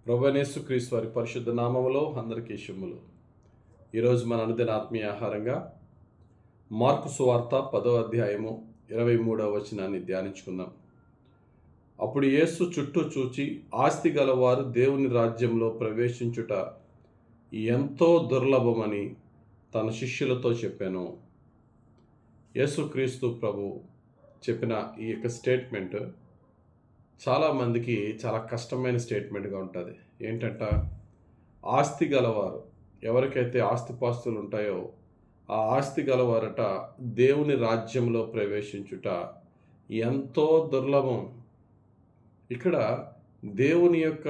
ప్రభువైన యేసుక్రీస్తు వారి పరిశుద్ధ నామములో అందరికీ శుభములు. ఈరోజు మన అనుదిన ఆత్మీయ ఆహారంగా మార్కు సువార్త 10వ అధ్యాయము 23వ వచనాన్ని ధ్యానించుకుందాం. అప్పుడు యేసు చుట్టూ చూచి, ఆస్తి గలవారు దేవుని రాజ్యంలో ప్రవేశించుట ఎంతో దుర్లభమని తన శిష్యులతో చెప్పాను. యేసుక్రీస్తు ప్రభు చెప్పిన ఈ యొక్క స్టేట్మెంట్ చాలామందికి చాలా కష్టమైన స్టేట్మెంట్గా ఉంటుంది. ఏంటంట, ఆస్తి గలవారు, ఎవరికైతే ఆస్తిపాస్తులు ఉంటాయో ఆ ఆస్తి గలవారట దేవుని రాజ్యంలో ప్రవేశించుట ఎంతో దుర్లభం. ఇక్కడ దేవుని యొక్క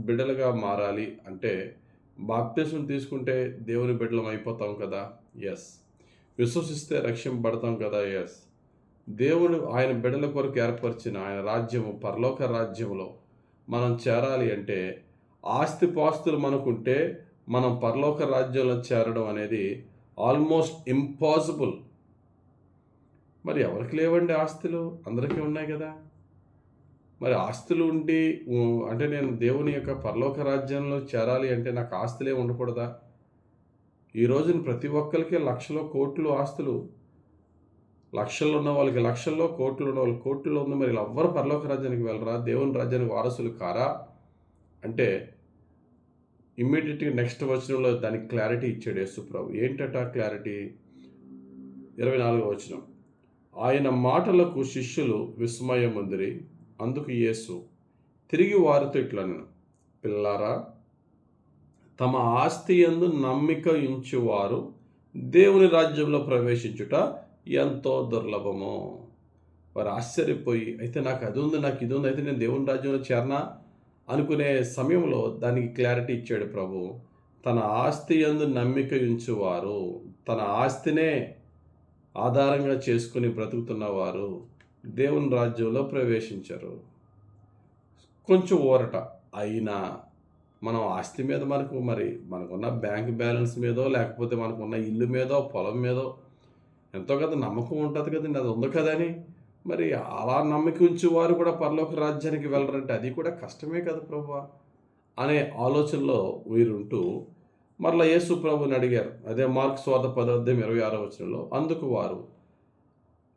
బిడ్డలుగా మారాలి అంటే బాప్తిసం తీసుకుంటే దేవుని బిడ్డలం అయిపోతాం కదా, ఎస్. విశ్వసిస్తే రక్షింపబడతాం కదా, ఎస్. దేవుడు ఆయన బిడ్డల కొరకు ఏర్పరిచిన ఆయన రాజ్యము, పరలోక రాజ్యంలో మనం చేరాలి అంటే ఆస్తిపాస్తులు మనకుంటే మనం పరలోక రాజ్యంలో చేరడం అనేది ఆల్మోస్ట్ ఇంపాసిబుల్. మరి ఎవరికి లేవండి ఆస్తులు? అందరికీ ఉన్నాయి కదా. మరి ఆస్తులు ఉండి అంటే నేను దేవుని యొక్క పరలోక రాజ్యంలో చేరాలి అంటే నాకు ఆస్తులే ఉండకూడదా? ఈ రోజున ప్రతి ఒక్కరికి లక్షలు కోట్లు ఆస్తులు. లక్షల్లో ఉన్న వాళ్ళకి లక్షల్లో, కోట్లు ఉన్న వాళ్ళకి కోట్లలో ఉంది. మరి ఎవ్వరు పరలోక రాజ్యానికి వెళ్ళరా? దేవుని రాజ్యానికి వారసులు కారా అంటే ఇమ్మీడియట్గా నెక్స్ట్ వచనంలో దానికి క్లారిటీ ఇచ్చాడు యేసు ప్రభు. ఏంటట క్లారిటీ? 24వ వచనం. ఆయన మాటలకు శిష్యులు విస్మయముందిరి. అందుకు యేసు తిరిగి వారితో ఇట్లనెను, పిల్లారా, తమ ఆస్తి యందు నమ్మిక ఉంచువారు దేవుని రాజ్యంలో ప్రవేశించుట ఎంతో దుర్లభము. వారు ఆశ్చర్యపోయి, అయితే నాకు అది ఉంది, నాకు ఇది ఉంది, అయితే నేను దేవుని రాజ్యంలో చేరనా అనుకునే సమయంలో దానికి క్లారిటీ ఇచ్చాడు ప్రభు. తన ఆస్తి యందు నమ్మిక ఉంచువారు, తన ఆస్తినే ఆధారంగా చేసుకుని బ్రతుకుతున్నవారు దేవుని రాజ్యంలో ప్రవేశించరు. కొంచెం ఊరట అయినా మనం ఆస్తి మీద మనకున్న బ్యాంక్ బ్యాలెన్స్ మీదో, లేకపోతే మనకున్న ఇల్లు మీదో, పొలం మీదో ఎంతో కదా నమ్మకం ఉంటుంది కదండి, అది ఉంది కదని. మరి అలా నమ్మకం ఉంచి వారు కూడా పరలోక రాజ్యానికి వెళ్ళరంటే అది కూడా కష్టమే కదా ప్రభువా అనే ఆలోచనలో వీరుంటూ మరలా యేసు ప్రభుని అడిగారు. అదే మార్కు సువార్త 10వ వచనంలో, అందుకు వారు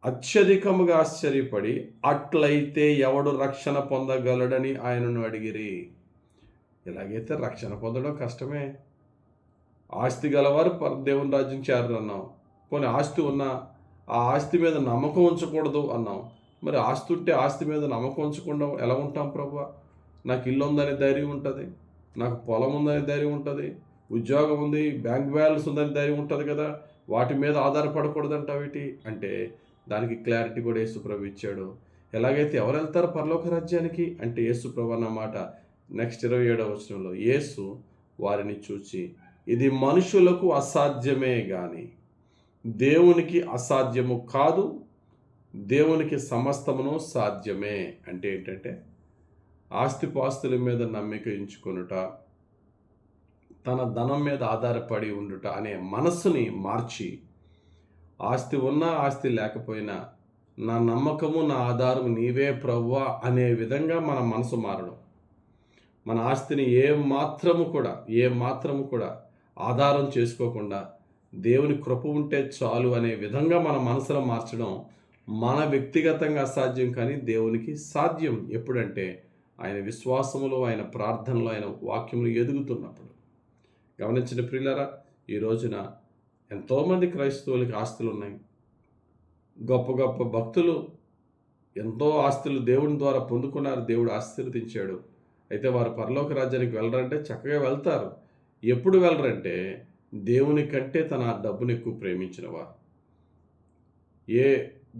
అత్యధికముగా ఆశ్చర్యపడి, అట్లయితే ఎవడు రక్షణ పొందగలడని ఆయనను అడిగిరి. ఇలాగైతే రక్షణ పొందడం కష్టమే. ఆస్తి గలవారు దేవుని రాజ్యం చేరరన్నాం. పోనీ ఆస్తి ఉన్నా ఆ ఆస్తి మీద నమ్మకం ఉంచకూడదు అన్నాం. మరి ఆస్తి ఉంటే ఆస్తి మీద నమ్మకం ఉంచకుండా ఎలా ఉంటాం ప్రభువా? నాకు ఇల్లు ఉందనే ధైర్యం ఉంటుంది, నాకు పొలం ఉందనే ధైర్యం ఉంటుంది, ఉద్యోగం ఉంది, బ్యాంక్ బ్యాలెన్స్ ఉందని ధైర్యం ఉంటుంది కదా, వాటి మీద ఆధారపడకూడదంటావేటి అంటే దానికి క్లారిటీ కూడా యేసుప్రభు ఇచ్చాడు. ఎలాగైతే ఎవరు వెళ్తారు పరలోక రాజ్యానికి అంటే యేసుప్రభు అన్నమాట. నెక్స్ట్ 27వ వచనంలో, యేసు వారిని చూచి, ఇది మనుషులకు అసాధ్యమే గాని దేవునికి అసాధ్యము కాదు, దేవునికి సమస్తమును సాధ్యమే. అంటే ఏంటంటే ఆస్తిపాస్తుల మీద నమ్మిక ఉంచుకొనుట, తన ధనం మీద ఆధారపడి ఉండుట అనే మనస్సుని మార్చి, ఆస్తి ఉన్నా ఆస్తి లేకపోయినా నా నమ్మకము, నా ఆధారం నీవే ప్రభువా అనే విధంగా మన మనసు మారడం. మన ఆస్తిని ఏ మాత్రము కూడా ఆధారం చేసుకోకుండా దేవుని కృప ఉంటే చాలు అనే విధంగా మన మనసులో మార్చడం మన వ్యక్తిగతంగా అసాధ్యం, కానీ దేవునికి సాధ్యం. ఎప్పుడంటే ఆయన విశ్వాసములో, ఆయన ప్రార్థనలో, ఆయన వాక్యములు ఎదుగుతున్నప్పుడు. గమనించిన ప్రియులారా, ఈ రోజున ఎంతోమంది క్రైస్తవులకి ఆస్తులు ఉన్నాయి. గొప్ప గొప్ప భక్తులు ఎంతో ఆస్తులు దేవుని ద్వారా పొందుకున్నారు, దేవుడు ఆశీర్వదించాడు. అయితే వారు పరలోక రాజ్యానికి వెళ్ళరంటే చక్కగా వెళ్తారు. ఎప్పుడు వెళ్ళరంటే దేవుని కంటే తన డబ్బును ఎక్కువ ప్రేమించినవారు. ఏ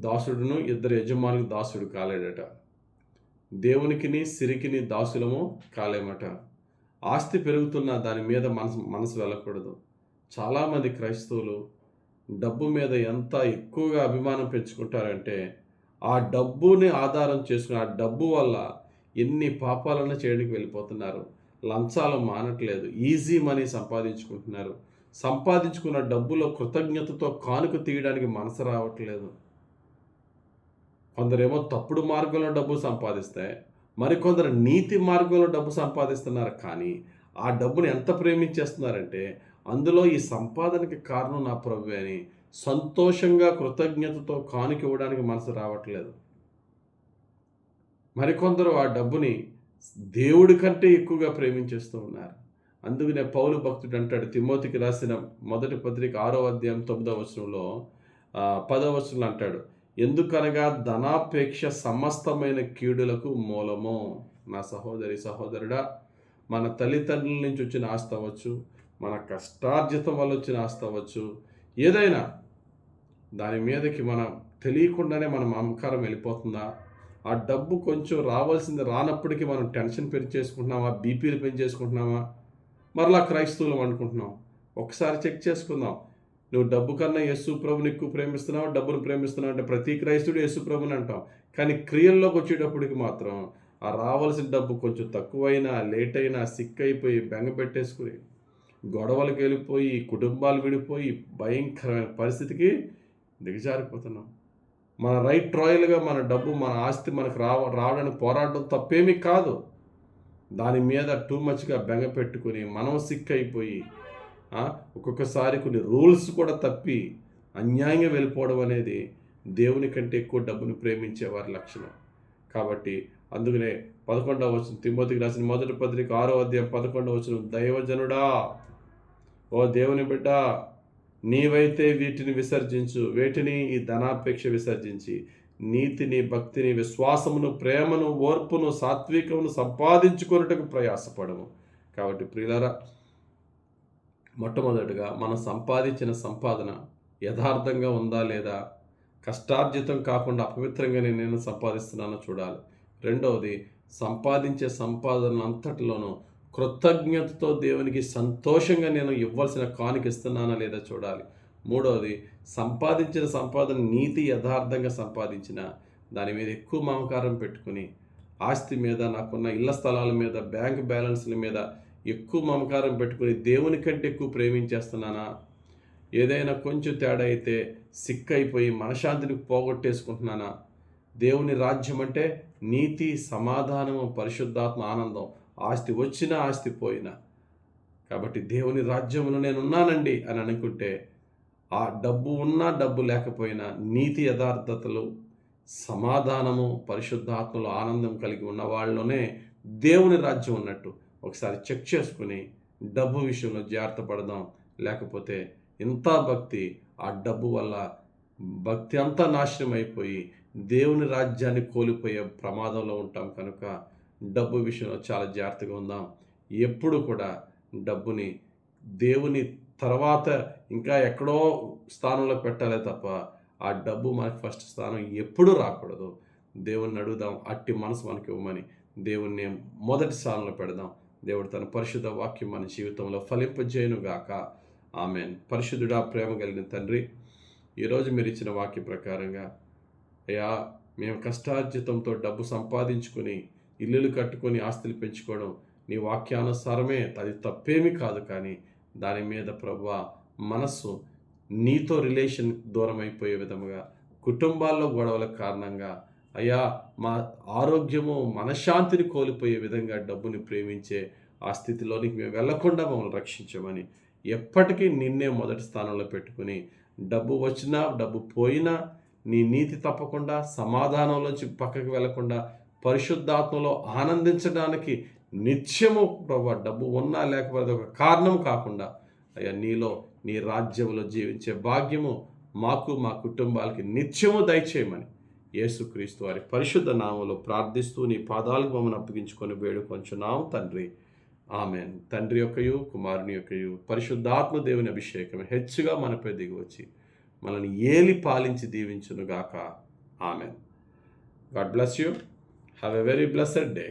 దాసుడును ఇద్దరు యజమానులకు దాసుడు కాలేడట. దేవునికిని సిరికిని దాసులము కాలేమట. ఆస్తి పెరుగుతున్న దాని మీద మనసు వెళ్ళకూడదు. చాలామంది క్రైస్తవులు డబ్బు మీద ఎంత ఎక్కువగా అభిమానం పెంచుకుంటారంటే ఆ డబ్బుని ఆధారం చేసుకుని ఆ డబ్బు వల్ల ఎన్ని పాపాలను చేయడానికి వెళ్ళిపోతున్నారు. లంచాలు మానట్లేదు, ఈజీ మనీ సంపాదించుకుంటున్నారు. సంపాదించుకున్న డబ్బులో కృతజ్ఞతతో కానుక తీయడానికి మనసు రావట్లేదు. కొందరేమో తప్పుడు మార్గంలో డబ్బు సంపాదిస్తే, మరికొందరు నీతి మార్గంలో డబ్బు సంపాదిస్తున్నారు, కానీ ఆ డబ్బుని ఎంత ప్రేమించేస్తున్నారంటే అందులో ఈ సంపాదనకి కారణం నా ప్రభువే అని సంతోషంగా కృతజ్ఞతతో కానుక ఇవ్వడానికి మనసు రావట్లేదు. మరికొందరు ఆ డబ్బుని దేవుడి కంటే ఎక్కువగా ప్రేమించేస్తూ ఉన్నారు. అందుకనే పౌలు భక్తుడు అంటాడు, తిమోతికి రాసిన మొదటి పత్రిక 6వ అధ్యాయం 9వ వచనంలో 10వ వచనంలో అంటాడు, ఎందుకనగా ధనాపేక్ష సమస్తమైన కీడులకు మూలము. నా సహోదరి సహోదరుడా, మన తల్లిదండ్రుల నుంచి వచ్చిన ఆస్తి అవ్వచ్చు, మన కష్టార్జితం వల్ల వచ్చిన ఆస్తి అవ్వచ్చు, ఏదైనా దాని మీదకి మనం తెలియకుండానే మన మమకారం వెళ్ళిపోతుందా? ఆ డబ్బు కొంచెం రావాల్సింది రానప్పటికీ మనం టెన్షన్ పెంచేసుకుంటున్నామా, బీపీలు పెంచేసుకుంటున్నామా, మరలా క్రైస్తవులం అనుకుంటున్నాం. ఒకసారి చెక్ చేసుకుందాం. నువ్వు డబ్బు కన్నా యేసు ప్రభుని ఎక్కువ ప్రేమిస్తున్నావు, డబ్బును ప్రేమిస్తున్నావు అంటే ప్రతి క్రైస్తుడు యేసు ప్రభుని అంటాం. కానీ క్రియల్లోకి వచ్చేటప్పటికి మాత్రం ఆ రావాల్సిన డబ్బు కొంచెం తక్కువైనా, లేట్ అయినా, సిక్ అయిపోయి, బెంగ పెట్టేసుకుని, గొడవలకు వెళ్ళిపోయి, కుటుంబాలు విడిపోయి, భయంకరమైన పరిస్థితికి దిగజారిపోతున్నాం. మన రైట్ రాయల్గా మన డబ్బు, మన ఆస్తి మనకు రావడానికి పోరాటం తప్పేమీ కాదు. దాని మీద టూ మచ్గా బెంగ పెట్టుకుని మనం సిక్ అయిపోయి ఒక్కొక్కసారి కొన్ని రూల్స్ కూడా తప్పి అన్యాయంగా వెళ్ళిపోవడం అనేది దేవుని కంటే ఎక్కువ డబ్బును ప్రేమించే వారి లక్షణం. కాబట్టి అందుకనే 11వ వచనం, తిమోతికి రాసిన మొదటి పత్రిక 6వ అధ్యాయం 11వ వచనం, దైవజనుడా, ఓ దేవుని బిడ్డ, నీవైతే వీటిని విసర్జించు. వేటిని? ఈ ధనాపేక్ష విసర్జించి నీతిని, భక్తిని, విశ్వాసమును, ప్రేమను, ఓర్పును, సాత్వికమును సంపాదించుకొనుటకు ప్రయాసపడము. కాబట్టి ప్రియులారా, మొట్టమొదటిగా మనం సంపాదించిన సంపాదన యథార్థంగా ఉందా లేదా, కష్టార్జితం కాకుండా అపవిత్రంగా నేను సంపాదిస్తున్నానో చూడాలి. రెండవది, సంపాదించే సంపాదన అంతటిలోనూ కృతజ్ఞతతో దేవునికి సంతోషంగా నేను ఇవ్వాల్సిన కానుక ఇస్తున్నానా లేదా చూడాలి. మూడవది, సంపాదించిన సంపాదన నీతి యథార్థంగా సంపాదించిన దాని మీద ఎక్కువ మమకారం పెట్టుకుని, ఆస్తి మీద, నాకున్న ఇళ్ల స్థలాల మీద, బ్యాంక్ బ్యాలెన్స్ల మీద ఎక్కువ మమకారం పెట్టుకుని దేవుని కంటే ఎక్కువ ప్రేమించేస్తున్నానా? ఏదైనా కొంచెం తేడా అయితే సిక్ అయిపోయి మనశ్శాంతిని పోగొట్టేసుకుంటున్నానా? దేవుని రాజ్యం అంటే నీతి, సమాధానము, పరిశుద్ధాత్మ, ఆనందం. ఆస్తి వచ్చినా ఆస్తి పోయినా. కాబట్టి దేవుని రాజ్యంలో నేను ఉన్నానండి అని అనుకుంటే, ఆ డబ్బు ఉన్నా డబ్బు లేకపోయినా నీతి యథార్థతలు, సమాధానము, పరిశుద్ధాత్మలో ఆనందం కలిగి ఉన్న వాళ్ళలోనే దేవుని రాజ్యం ఉన్నట్టు ఒకసారి చెక్ చేసుకుని డబ్బు విషయంలో జాగ్రత్త పడదాం. లేకపోతే ఇంత భక్తి, ఆ డబ్బు వల్ల భక్తి అంతా నాశనం అయిపోయి దేవుని రాజ్యాన్ని కోల్పోయే ప్రమాదంలో ఉంటాం. కనుక డబ్బు విషయంలో చాలా జాగ్రత్తగా ఉందాం. ఎప్పుడు కూడా డబ్బుని దేవుని తర్వాత ఇంకా ఎక్కడో స్థానంలో పెట్టాలే తప్ప ఆ డబ్బు మనకి ఫస్ట్ స్థానం ఎప్పుడూ రాకూడదు. దేవుణ్ణి అడుగుదాం, అట్టి మనసు మనకి ఇవ్వమని. దేవుణ్ణి మొదటి స్థానంలో పెడదాం. దేవుడు తన పరిశుద్ధ వాక్యం మన జీవితంలో ఫలింపజేయునుగాక. ఆమెన్. పరిశుద్ధుడా, ప్రేమ కలిగిన తండ్రి, ఈరోజు మీరు ఇచ్చిన వాక్య ప్రకారంగా అయ్యా, మేము కష్టార్జితంతో డబ్బు సంపాదించుకొని ఇల్లులు కట్టుకొని ఆస్తులు పెంచుకోవడం నీ వాక్యానుసారమే, అది తప్పేమీ కాదు. కానీ దాని మీద ప్రభువా మనస్సు నీతో రిలేషన్ దూరం అయిపోయే విధముగా, కుటుంబాల్లో గొడవల కారణంగా అయ్యా మా ఆరోగ్యము, మనశ్శాంతిని కోల్పోయే విధంగా డబ్బుని ప్రేమించే ఆ స్థితిలోనికి మేము వెళ్లకుండా మమ్మల్ని రక్షించమని, ఎప్పటికీ నిన్నే మొదటి స్థానంలో పెట్టుకుని, డబ్బు వచ్చినా డబ్బు పోయినా నీ నీతి తప్పకుండా, సమాధానంలోంచి పక్కకి వెళ్లకుండా, పరిశుద్ధాత్మలో ఆనందించడానికి నిత్యము ప్రభు డబ్బు ఉన్నా లేకపోతే ఒక కారణం కాకుండా అయ్యా నీలో, నీ రాజ్యంలో జీవించే భాగ్యము మాకు, మా కుటుంబాలకి నిత్యము దయచేయమని యేసుక్రీస్తు వారి పరిశుద్ధ నామములో ప్రార్థిస్తూ నీ పాదాలకు మమ్మల్ని అప్పగించుకొని వేడుకొంచున్నాం తండ్రి. ఆమెన్. తండ్రి యొక్కయు, కుమారుని యొక్కయు, పరిశుద్ధాత్మ దేవుని అభిషేకం హెచ్చుగా మనపై దిగివచ్చి మనల్ని ఏలి పాలించి దీవించునుగాక. Amen. God bless you. Have a very blessed day.